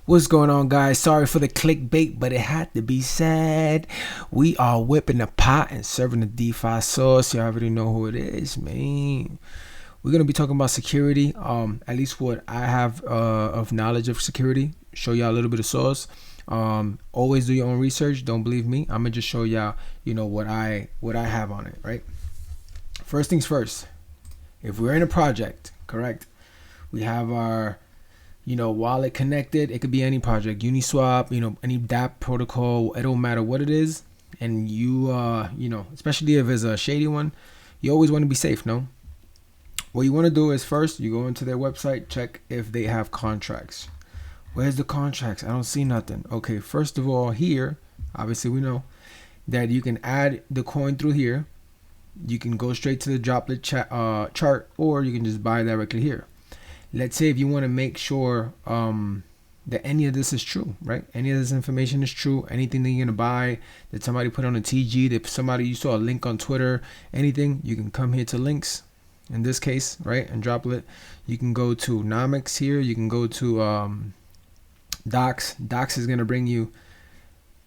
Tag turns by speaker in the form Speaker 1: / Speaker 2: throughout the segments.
Speaker 1: What's going on, guys? Sorry for the clickbait, but it had to be said. We are whipping the pot and serving the DeFi sauce. You already know who it is, man. We're gonna be talking about security. At least what I have of knowledge of security. Show y'all a little bit of sauce. Always do your own research. Don't believe me. I'm gonna just show y'all, what I have on it. Right. First things first. If we're in a project, correct? We have our wallet connected. It could be any project, Uniswap, any DApp protocol. It don't matter what it is. And you, especially if it's a shady one, you always want to be safe, no? What you want to do is first, you go into their website, check if they have contracts. Where's the contracts? I don't see nothing. Okay, first of all, here, obviously we know that you can add the coin through here. You can go straight to the droplet chart, or you can just buy directly here. Let's say if you want to make sure that any of this is true, right? Any of this information is true. Anything that you're going to buy, that somebody put on a TG, that you saw a link on Twitter, anything, you can come here to links. In this case, right, and Droplet, you can go to Nomics here. You can go to Docs. Docs is going to bring you,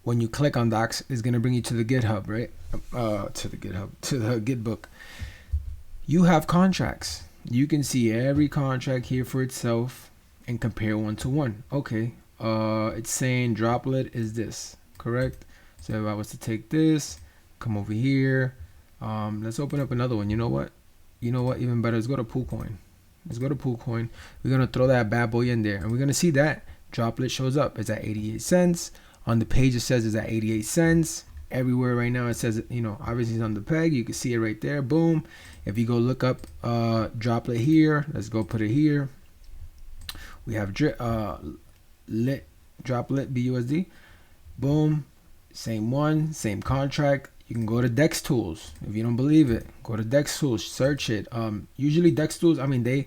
Speaker 1: when you click on Docs, is going to bring you to the GitHub, right? To the Gitbook. You have contracts. You can see every contract here for itself and compare one to one. Okay, it's saying Droplet is this, correct? So if I was to take this, come over here, let's open up another one. You know what? Even better, let's go to PoolCoin. We're gonna throw that bad boy in there, and we're gonna see that Droplet shows up. It's at 88 cents. On the page it says it's at 88 cents. Everywhere right now it says, obviously it's on the peg. You can see it right there. Boom. If you go look up Droplet here, let's go put it here. We have lit Droplet BUSD. Boom. Same one, same contract. You can go to Dex Tools. If you don't believe it, go to Dex Tools, search it. Usually Dex Tools, they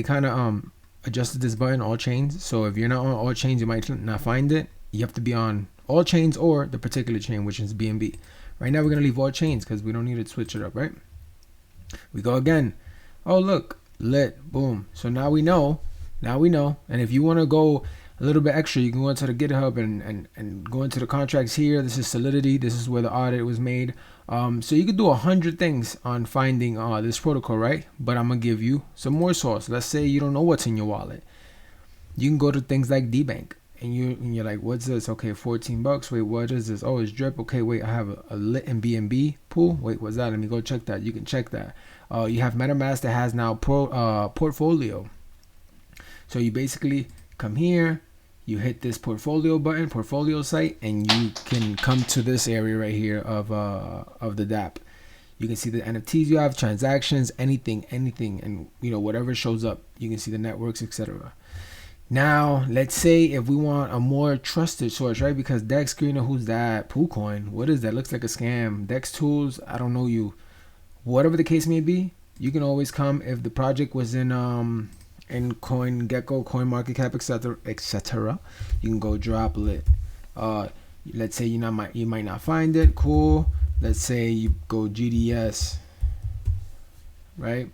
Speaker 1: kind of adjusted this button, all chains. So if you're not on all chains, you might not find it. You have to be on all chains or the particular chain, which is BNB. Right now we're gonna leave all chains because we don't need to switch it up, right? We go again. Oh, look, lit, boom. So now we know. And if you want to go a little bit extra, you can go into the GitHub and go into the contracts here. This is Solidity. This is where the audit was made. So you could do 100 things on finding this protocol, right? But I'm gonna give you some more sauce. Let's say you don't know what's in your wallet. You can go to things like DBank. And you're like, what's this? Okay, $14. Wait, what is this? Oh, it's drip. Okay, wait, I have a lit and BNB pool. Wait, what's that? Let me go check that. You can check that. You have MetaMask that has now portfolio. So you basically come here, you hit this portfolio button, portfolio site, and you can come to this area right here of the DApp. You can see the NFTs you have, transactions, anything, and whatever shows up. You can see the networks, etc. Now, let's say if we want a more trusted source, right? Because Dex Screener, who's that? PoolCoin, what is that? Looks like a scam. Dex Tools, I don't know you. Whatever the case may be, you can always come if the project was in CoinGecko, CoinMarketCap, etc. You can go Droplet. Let's say you might not find it. Cool. Let's say you go GDS, right?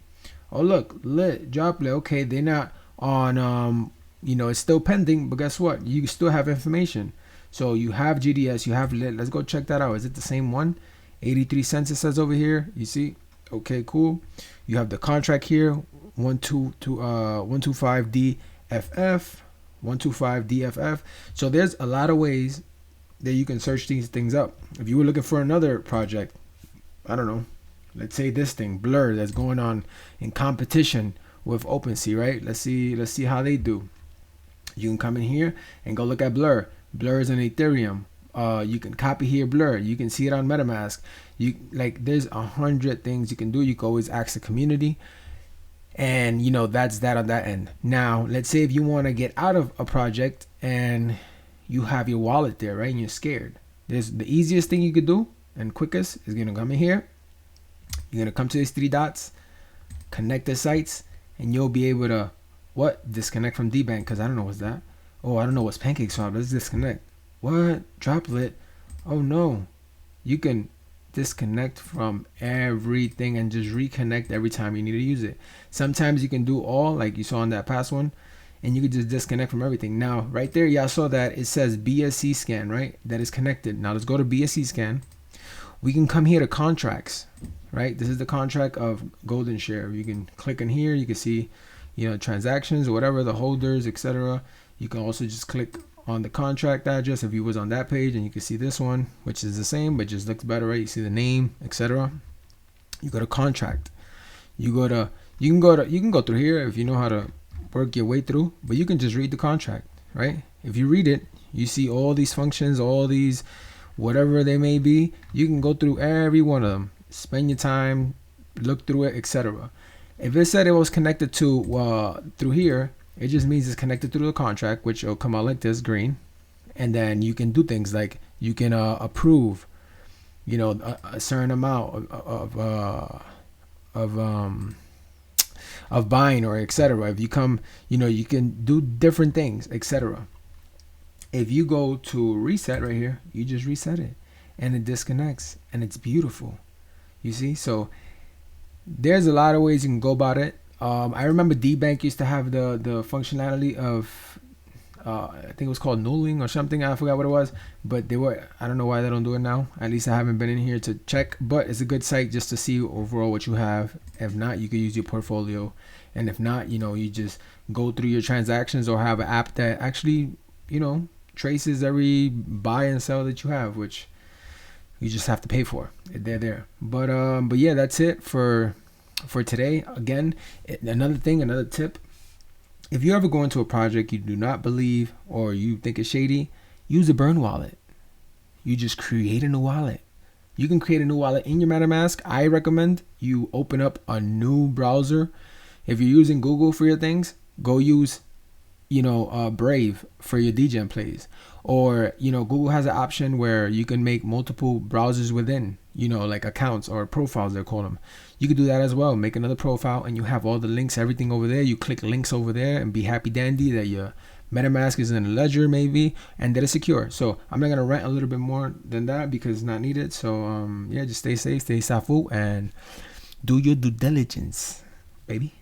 Speaker 1: Oh, look, lit Droplet. Okay, they're not on it's still pending, but guess what? You still have information. So you have GDS, you have lit. Let's go check that out. Is it the same one? 83 cents it says over here. You see? Okay, cool. You have the contract here, 125 DFF. So there's a lot of ways that you can search these things up. If you were looking for another project, I don't know, let's say this thing, Blur, that's going on in competition with OpenSea, right? Let's see how they do. You can come in here and go look at Blur. Blur is an Ethereum. You can copy here Blur. You can see it on MetaMask. There's 100 things you can do. You can always ask the community, and that's that on that end. Now, let's say if you want to get out of a project and you have your wallet there, right, and you're scared. There's the easiest thing you could do and quickest is gonna come in here. You're gonna come to these three dots, connect the sites, and you'll be able to disconnect from DBank, because I don't know what's that. Oh, I don't know what's PancakeSwap. Let's disconnect. What? Droplet? Oh no. You can disconnect from everything and just reconnect every time you need to use it. Sometimes you can do all, like you saw on that past one, and you could just disconnect from everything. Now, right there, y'all saw that it says BSC scan, right? That is connected. Now let's go to BSC scan. We can come here to contracts, right? This is the contract of Golden Share. You can click in here. You can see, transactions or whatever, the holders, etc. You can also just click on the contract address if you was on that page, and you can see this one, which is the same but just looks better, right? You see the name, etc. You go to contract. You can go through here if you know how to work your way through, but you can just read the contract, right? If you read it, you see all these functions, all these whatever they may be. You can go through every one of them, spend your time, look through it, etc. If it said it was connected to through here, it just means it's connected through the contract, which will come out like this, green. And then you can do things like you can approve, a certain amount of buying or etc. If you come, you can do different things, etc. If you go to reset right here, you just reset it and it disconnects and it's beautiful. You see? So there's a lot of ways you can go about it. I remember D-Bank used to have the functionality of I think it was called nulling or something. I forgot what it was, but I don't know why they don't do it now. At least I haven't been in here to check, but it's a good site just to see overall what you have. If not, you could use your portfolio, and if not, you just go through your transactions or have an app that actually, traces every buy and sell that you have, which you just have to pay for. They're there. But yeah, that's it for today. Again, another tip. If you ever go into a project you do not believe or you think is shady, use a burn wallet. You just create a new wallet. You can create a new wallet in your MetaMask. I recommend you open up a new browser. If you're using Google for your things, go use, Brave for your DGen plays. Or, Google has an option where you can make multiple browsers within, like accounts or profiles, they call them. You could do that as well. Make another profile and you have all the links, everything over there. You click links over there and be happy dandy that your MetaMask is in a ledger maybe and that it's secure. So I'm not going to rant a little bit more than that because it's not needed. So yeah, just stay safe, stay Saffu, and do your due diligence, baby.